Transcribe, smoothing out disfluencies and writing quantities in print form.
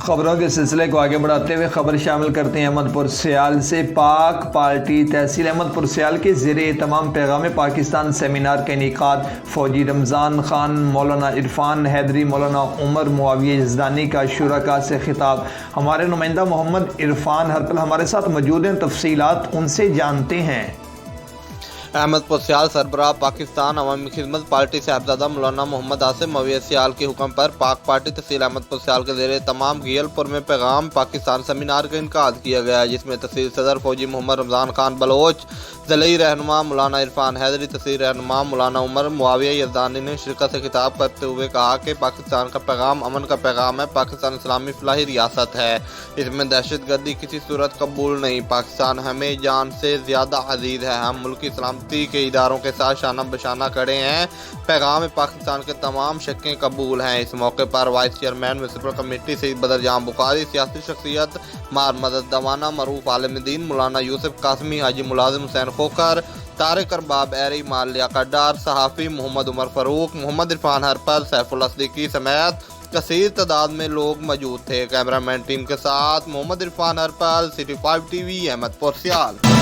خبروں کے سلسلے کو آگے بڑھاتے ہوئے خبر شامل کرتے ہیں احمد پور سیال سے۔ پاک پارٹی تحصیل احمد پور سیال کے زیر اہتمام پیغام پاکستان سیمینار کا انعقاد۔ فوجی رمضان خان، مولانا عرفان حیدری، مولانا عمر معاویہ یزدانی کا شرکاء سے خطاب۔ ہمارے نمائندہ محمد عرفان ہرپل ہمارے ساتھ موجود ہیں، تفصیلات ان سے جانتے ہیں۔ احمد پور سیال سربراہ پاکستان عوامی خدمت پارٹی صاحبزادہ مولانا محمد آصف معاویہ سیال کے حکم پر پاک پارٹی تحصیل احمد پور سیال کے زیر تمام گیل پور میں پیغام پاکستان سیمینار کا انعقاد کیا گیا، جس میں تحصیل صدر فوجی محمد رمضان خان بلوچ، ضلعی رہنما مولانا عرفان حیدری، تحصیل رہنما مولانا عمر معاویہ یزدانی نے شرکت سے خطاب کرتے ہوئے کہا کہ پاکستان کا پیغام امن کا پیغام ہے۔ پاکستان اسلامی فلاحی ریاست ہے، اس میں دہشت گردی کسی صورت قبول نہیں۔ پاکستان ہمیں جان سے زیادہ عزیز ہے، ہم ملکی سلامتی کے اداروں کے ساتھ شانہ بشانہ کھڑے ہیں۔ پیغام پاکستان کے تمام شقیں قبول ہیں۔ اس موقع پر وائس چیئرمین میونسپل کمیٹی سید بدر جان بخاری، سیاسی شخصیت مار مدد دوانا، معروف عالم دین مولانا یوسف قاسمی، حاجی ملازم حسین کھوکھر، طارق ارباب ایری، مال لیاقت ڈار، صحافی محمد عمر فاروق، محمد عرفان ہرپل، سیف اللہ صدیقی سمیت کثیر تعداد میں لوگ موجود تھے۔ کیمرہ مین ٹیم کے ساتھ محمد عرفان ہرپل، City 5 TV، احمد پور سیال۔